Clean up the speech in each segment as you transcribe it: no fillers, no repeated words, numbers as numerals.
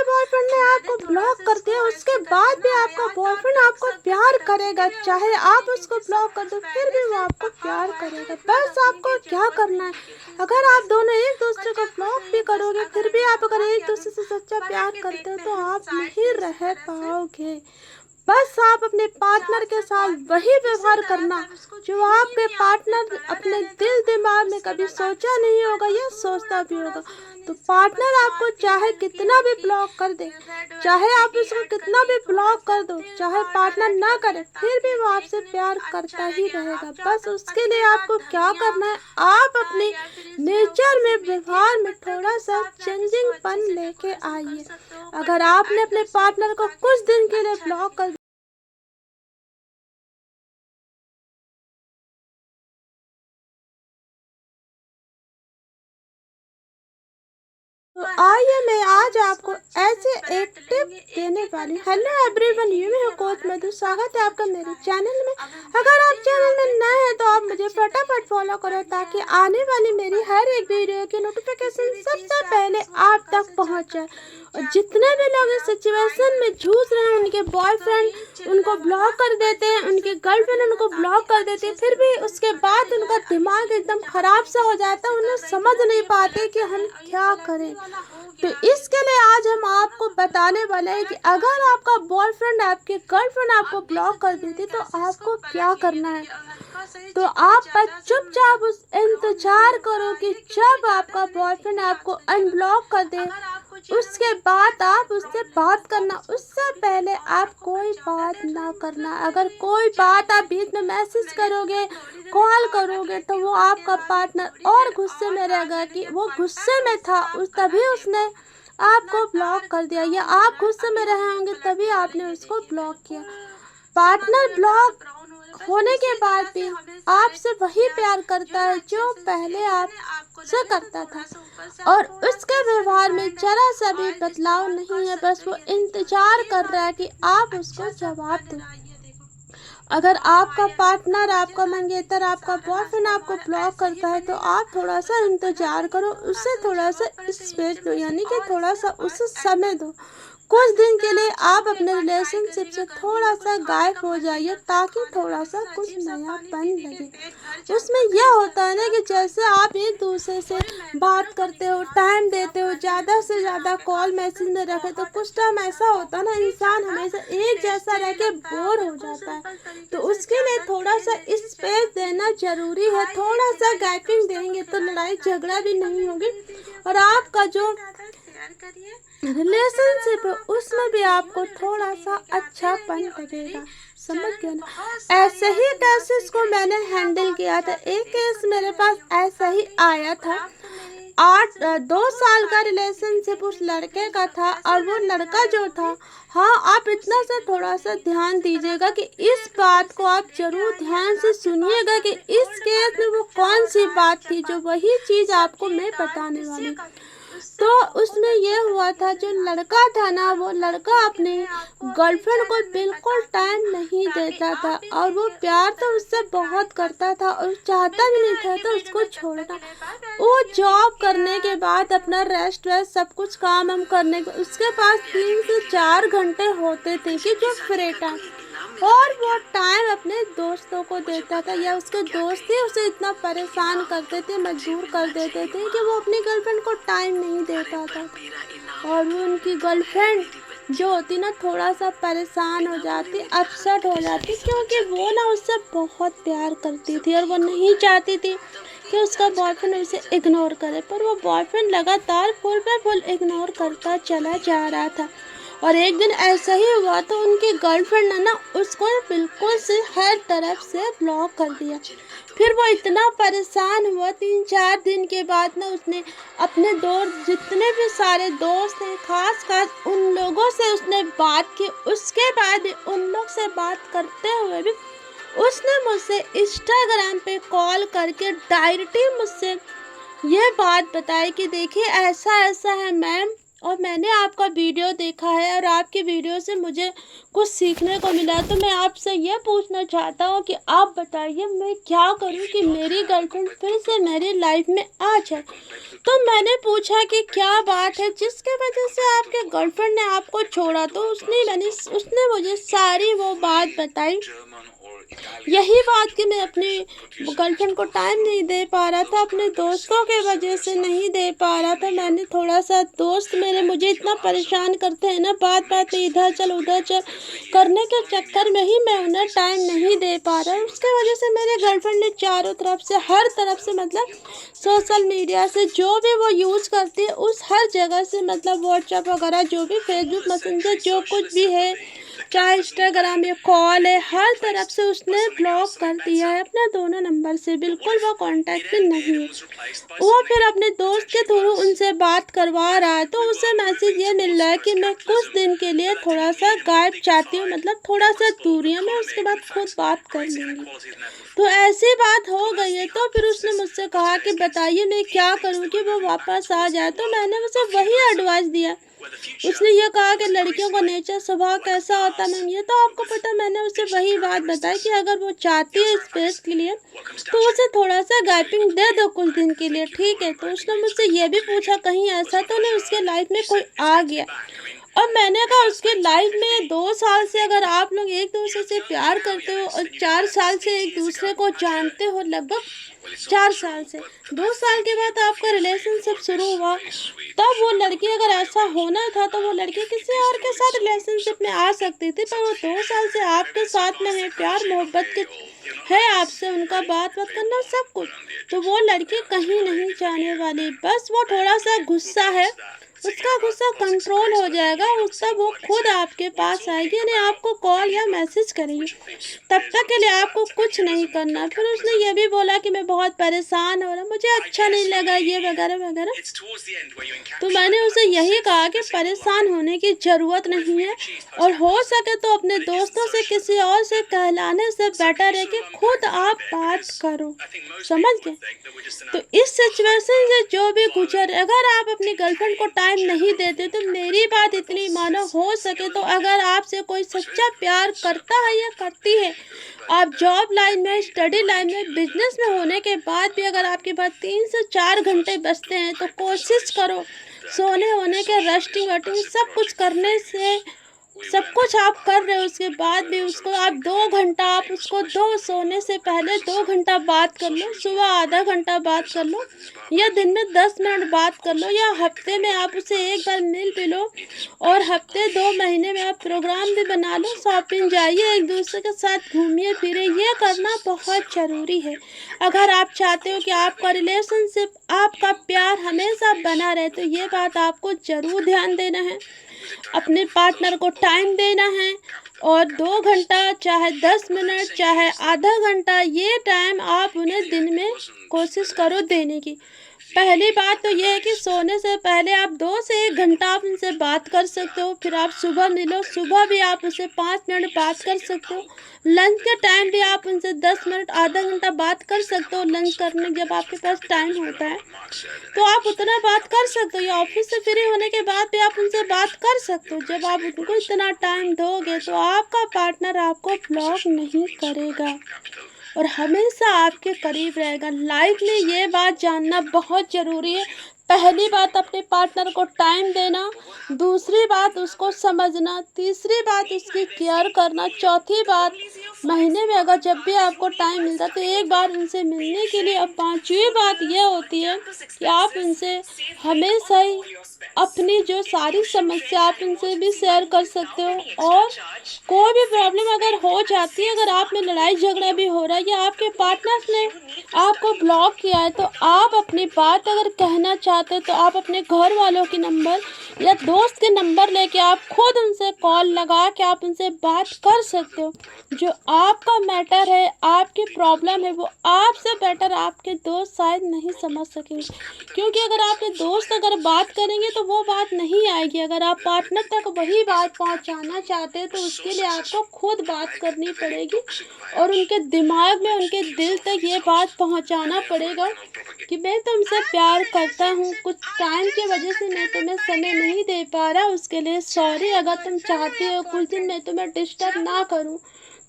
Boyfriend ने आपको block कर दिया, उसके बाद भी आपका बॉयफ्रेंड आपको प्यार करेगा, चाहे आप उसको ब्लॉक कर दो फिर भी वो आपको प्यार करेगा। बस आपको क्या करना है, अगर आप दोनों एक दूसरे को ब्लॉक भी करोगे फिर भी आप अगर एक दूसरे से सच्चा प्यार करते हो तो आप नहीं रह पाओगे। बस आप अपने पार्टनर के साथ वही व्यवहार करना जो आपके पार्टनर अपने दिल दिमाग में कभी सोचा नहीं होगा या सोचता भी होगा। तो पार्टनर आपको चाहे कितना भी ब्लॉक कर दे, चाहे आप उसको कितना भी ब्लॉक कर दो, चाहे पार्टनर ना करे फिर भी वो आपसे प्यार करता ही रहेगा। बस उसके लिए आपको क्या करना है, आप अपने नेचर में व्यवहार में थोड़ा सा चेंजिंग पन लेके आइए। अगर आपने अपने पार्टनर को कुछ दिन के लिए ब्लॉक कर तो आइए मैं आज आपको ऐसे एक टिप देने वाली। हेलो एवरीवन, यू मैं हूँ कोच मधु, स्वागत है आपका मेरे चैनल में। अगर आप चैनल में नए हैं तो आप मुझे फटाफट फॉलो करो ताकि आने वाली मेरी हर एक वीडियो की नोटिफिकेशन सबसे पहले आप तक पहुँच जाए। और जितने भी लोग इस सिचुएशन में जूझ रहे हैं, उनके बॉयफ्रेंड उनको ब्लॉक कर देते हैं, उनके गर्लफ्रेंड उनको ब्लॉक कर देती है, फिर भी उसके बाद उनका दिमाग एकदम खराब सा हो जाता है, उन्हें समझ नहीं पाते कि हम क्या करें। तो इसके लिए आज हम आपको बताने वाले हैं कि अगर आपका बॉयफ्रेंड आपकी गर्लफ्रेंड आपको ब्लॉक कर देती तो आपको क्या करना है। तो आप बस चुपचाप उस इंतजार करो कि जब आपका बॉयफ्रेंड आपको अनब्लॉक कर दे, उसके बाद आप उससे बात करना। उससे पहले आप कोई बात ना करना। अगर कोई बात आप बीच में मैसेज करोगे, कॉल करोगे तो वो आपका पार्टनर और गुस्से में रहेगा कि वो गुस्से में था उस तभी उसने आपको ब्लॉक कर दिया, या आप गुस्से में रहे होंगे तभी आपने उसको ब्लॉक किया। पार्टनर ब्लॉक होने के बाद भी आपसे वही प्यार करता है जो पहले आपसे करता था, और उसके व्यवहार में जरा सा भी बदलाव नहीं है। बस वो इंतजार कर रहा है कि आप उसको जवाब दो। अगर आपका पार्टनर, आपका मंगेतर, आपका बॉयफ्रेंड आपको ब्लॉक करता है तो आप थोड़ा सा इंतजार करो, उससे थोड़ा सा स्पेस दो, यानी कि थोड़ा सा उसे समय दो। कुछ दिन के लिए आप अपने रिलेशनशिप से थोड़ा सा गायब हो जाइए ताकि थोड़ा सा कुछ नयापन लगे। उसमें यह होता है ना कि जैसे आप एक दूसरे से बात करते हो, टाइम देते हो, ज़्यादा से ज़्यादा कॉल मैसेज में रखे, तो कुछ टाइम ऐसा होता है ना, इंसान हमेशा एक जैसा रह के बोर हो जाता है। तो उसके लिए थोड़ा सा स्पेस देना जरूरी है। थोड़ा सा गैपिंग देंगे तो लड़ाई झगड़ा भी नहीं होगी, और आपका जो रिलेशनशिप है उसमें भी आपको थोड़ा सा अच्छापन लगेगा। समझ गया ना। ऐसे ही केसेस को मैंने हैंडल किया था। एक केस मेरे पास ऐसा ही आया था। 2 साल का रिलेशनशिप उस लड़के का था, और वो लड़का जो था, हाँ आप इतना सा थोड़ा सा ध्यान दीजिएगा कि इस बात को आप जरूर ध्यान से सुनिएगा कि इस केस में वो कौन सी बात थी, जो वही चीज़ आपको मैं बताने वाली हूँ। तो उसमें ये हुआ था, जो लड़का था ना, वो लड़का अपने गर्लफ्रेंड को बिल्कुल टाइम नहीं देता था, और वो प्यार तो उससे बहुत करता था और चाहता भी नहीं था तो उसको छोड़ना। वो जॉब करने के बाद अपना रेस्ट वेस्ट सब कुछ काम हम करने के उसके पास 3 से 4 घंटे होते थे कि जो फ्री टाइम, और वो टाइम अपने दोस्तों को देता था, या उसके दोस्त ही उसे इतना परेशान करते थे, मजबूर कर देते थे कि वो अपनी गर्लफ्रेंड को टाइम नहीं दे पाता। और वो उनकी गर्लफ्रेंड जो होती ना, थोड़ा सा परेशान हो जाती, अपसेट हो जाती, क्योंकि वो ना उससे बहुत प्यार करती थी और वो नहीं चाहती थी कि उसका बॉयफ्रेंड उसे इग्नोर करे। पर वो बॉयफ्रेंड लगातार फुल पे फुल इग्नोर करता चला जा रहा था। और एक दिन ऐसा ही हुआ तो उनकी गर्लफ्रेंड ने ना उसको बिल्कुल से हर तरफ से ब्लॉक कर दिया। फिर वो इतना परेशान हुआ, 3-4 दिन के बाद ना उसने अपने दोस्त, जितने भी सारे दोस्त हैं, खास उन लोगों से उसने बात की। उसके बाद उन लोग से बात करते हुए भी उसने मुझसे इंस्टाग्राम पे कॉल करके डायरेक्टली मुझसे ये बात बताई कि देखिए ऐसा ऐसा है मैम, और मैंने आपका वीडियो देखा है और आपकी वीडियो से मुझे कुछ सीखने को मिला। तो मैं आपसे ये पूछना चाहता हूँ कि आप बताइए मैं क्या करूँ कि मेरी गर्लफ्रेंड फिर से मेरी लाइफ में आ जाए। तो मैंने पूछा कि क्या बात है जिसके वजह से आपके गर्लफ्रेंड ने आपको छोड़ा। तो उसने मुझे सारी वो बात बताई। यही बात कि मैं अपनी गर्लफ्रेंड को टाइम नहीं दे पा रहा था, अपने दोस्तों के वजह से नहीं दे पा रहा था। मैंने थोड़ा सा दोस्त मेरे मुझे इतना परेशान करते हैं ना, बात बात पे इधर चल उधर चल करने के चक्कर में ही मैं उन्हें टाइम नहीं दे पा रहा। उसके वजह से मेरे गर्लफ्रेंड ने चारों तरफ से हर तरफ से मतलब सोशल मीडिया से जो भी वो यूज़ करती है उस हर जगह से मतलब व्हाट्सएप वगैरह जो भी फेसबुक मैसेंजर जो कुछ भी है चाहे इंस्टाग्राम या कॉल है हर तरफ से उसने ब्लॉक कर दिया है अपने दोनों नंबर से। बिल्कुल वो कांटेक्ट में नहीं है। वो फिर अपने दोस्त के थ्रू उनसे बात करवा रहा है। तो उसे मैसेज ये मिल रहा है कि मैं कुछ दिन के लिए थोड़ा सा गायब चाहती हूँ, मतलब थोड़ा सा दूरियाँ में उसके बाद खुद बात कर लूँगी। तो ऐसी बात हो गई है। तो फिर उसने मुझसे कहा कि बताइए मैं क्या करूँ कि वो वापस आ जाए। तो मैंने उसे वही एडवाइस दिया। उसने ये कहा कि लड़कियों का नेचर स्वभाव कैसा होता है मैम, ये तो आपको पता। मैंने उसे वही बात बताई कि अगर वो चाहती है स्पेस के लिए तो उसे थोड़ा सा गैपिंग दे दो कुछ दिन के लिए, ठीक है। तो उसने मुझसे ये भी पूछा कहीं ऐसा तो नहीं उसके लाइफ में कोई आ गया। और मैंने कहा उसके लाइफ में 2 साल से अगर आप लोग एक दूसरे से प्यार करते हो और 4 साल से एक दूसरे को जानते हो, लगभग 4 साल से 2 साल के बाद आपका रिलेशनशिप शुरू हुआ, तब वो लड़की अगर ऐसा होना था तो वो लड़की किसी और के साथ रिलेशनशिप में आ सकती थी। पर वो 2 साल से आपके साथ में है, प्यार मोहब्बत के है आपसे, उनका बात करना सब कुछ। तो वो लड़की कहीं नहीं जाने वाली, बस वो थोड़ा सा गुस्सा है, उसका गुस्सा कंट्रोल हो जाएगा, उसका वो खुद आपके पास आएगी, यानी आपको कॉल या मैसेज करेगी। तब तक के लिए आपको कुछ नहीं करना। फिर उसने ये भी बोला कि मैं बहुत परेशान हो रहा, मुझे अच्छा नहीं लगा ये वगैरह वगैरह। तो मैंने उसे यही कहा कि परेशान होने की ज़रूरत नहीं है और हो सके तो अपने दोस्तों से किसी और से कहलाने से बेटर है कि खुद आप बात करो, समझ गए। तो इस सिचुएशन से जो भी गुजर, अगर आप अपनी गर्लफ्रेंड को टाइम नहीं देते तो मेरी बात इतनी मानो, हो सके तो अगर आपसे कोई सच्चा प्यार करता है या करती है, आप जॉब लाइन में, स्टडी लाइन में, बिजनेस में होने के बाद भी अगर आपके पास 3 से 4 घंटे बचते हैं तो कोशिश करो सोने होने के रेस्टिंग वेटिंग सब कुछ करने से, सब कुछ आप कर रहे हो उसके बाद भी उसको आप 2 घंटा आप उसको दो, सोने से पहले 2 घंटा बात कर लो, सुबह आधा घंटा बात कर लो या दिन में 10 मिनट बात कर लो या हफ्ते में आप उसे एक बार मिल भी लो और हफ्ते 2 महीने में आप प्रोग्राम भी बना लो, शॉपिंग जाइए, एक दूसरे के साथ घूमिए फिरे। ये करना बहुत ज़रूरी है अगर आप चाहते हो कि आपका रिलेशनशिप, आपका प्यार हमेशा बना रहे। तो ये बात आपको ज़रूर ध्यान देना है, अपने पार्टनर को टाइम देना है और 2 घंटा चाहे 10 मिनट चाहे आधा घंटा ये टाइम आप उन्हें दिन में कोशिश करो देने की। पहली बात तो ये है कि सोने से पहले आप 2 से 1 घंटा आप उनसे बात कर सकते हो। फिर आप सुबह मिलो, सुबह भी आप उनसे 5 मिनट बात कर सकते हो। लंच के टाइम भी आप उनसे 10 मिनट आधा घंटा बात कर सकते हो। लंच करने जब आपके पास टाइम होता है तो आप उतना बात कर सकते हो, या ऑफिस से फ्री होने के बाद भी आप उनसे बात कर सकते हो। जब आप उनको इतना टाइम दोगे तो आपका पार्टनर आपको ब्लॉक नहीं करेगा और हमेशा आपके करीब रहेगा। लाइफ में ये बात जानना बहुत ज़रूरी है। पहली बात अपने पार्टनर को टाइम देना, दूसरी बात उसको समझना, तीसरी बात उसकी केयर करना, चौथी बात महीने में अगर जब भी आपको टाइम मिलता तो एक बार उनसे मिलने के लिए, और पांचवी बात यह होती है कि आप उनसे हमेशा ही अपनी जो सारी समस्या आप उनसे भी शेयर कर सकते हो। और कोई भी प्रॉब्लम अगर हो जाती है, अगर आप में लड़ाई झगड़ा भी हो रहा है या आपके पार्टनर ने आपको ब्लॉक किया है, तो आप अपनी बात अगर कहना चाहते हो तो आप अपने घर वालों के नंबर या दोस्त के नंबर लेके आप खुद उनसे कॉल लगा के आप उनसे बात कर सकते हो। जो आपका मैटर है, आपकी प्रॉब्लम है, वो आपसे बेटर आपके दोस्त शायद नहीं समझ सकेंगे, क्योंकि अगर आपके दोस्त अगर बात करेंगे तो वो बात नहीं आएगी। अगर आप पार्टनर तक वही बात पहुंचाना चाहते हैं तो उसके लिए आपको खुद बात करनी पड़ेगी और उनके दिमाग में, उनके दिल तक ये बात पहुंचाना पड़ेगा कि मैं तुमसे प्यार करता हूँ। हूँ, कुछ टाइम की वजह से मैं तुम्हें समय नहीं दे पा रहा, उसके लिए सॉरी। अगर तुम चाहती हो कुछ दिन मैं तुम्हें डिस्टर्ब ना करूँ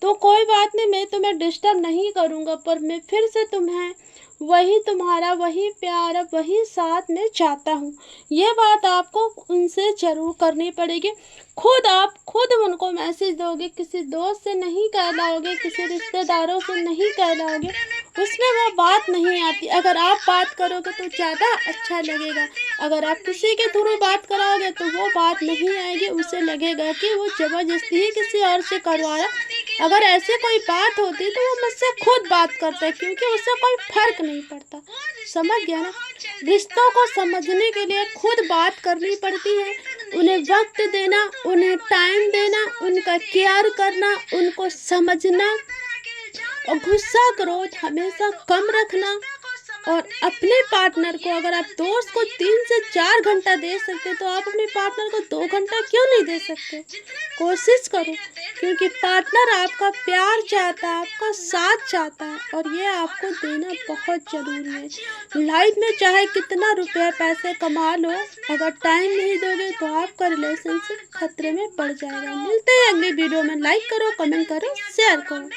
तो कोई बात नहीं, मैं तुम्हें डिस्टर्ब नहीं करूँगा, पर मैं फिर से तुम्हें वही तुम्हारा वही प्यार वही साथ में चाहता हूँ। ये बात आपको उनसे ज़रूर करनी पड़ेगी। आप खुद उनको मैसेज दोगे, किसी दोस्त से नहीं कहलाओगे, किसी रिश्तेदारों से नहीं कहलाओगे, उसमें वो बात नहीं आती। अगर आप बात करोगे तो ज़्यादा अच्छा लगेगा। अगर आप किसी के थ्रू बात कराओगे तो वो बात नहीं आएगी, उसे लगेगा कि वो ज़बरदस्ती ही किसी और से करवा रहा। अगर ऐसे कोई बात होती तो वो मुझसे खुद बात करता, क्योंकि उससे कोई फर्क नहीं पड़ता। समझ गया ना? रिश्तों को समझने के लिए खुद बात करनी पड़ती है, उन्हें वक्त देना, उन्हें टाइम देना, उनका केयर करना, उनको समझना, और गुस्सा क्रोध हमेशा कम रखना। और अपने पार्टनर को, अगर आप दोस्त को 3 से 4 घंटा दे सकते तो आप अपने पार्टनर को 2 घंटा क्यों नहीं दे सकते? कोशिश करो, क्योंकि पार्टनर आपका प्यार चाहता है, आपका साथ चाहता है, और ये आपको देना बहुत ज़रूरी है। लाइफ में चाहे कितना रुपया पैसे कमा लो, अगर टाइम नहीं दोगे तो आपका रिलेशनशिप खतरे में पड़ जाएगा। मिलते हैं अगली वीडियो में। लाइक करो, कमेंट करो, शेयर करो।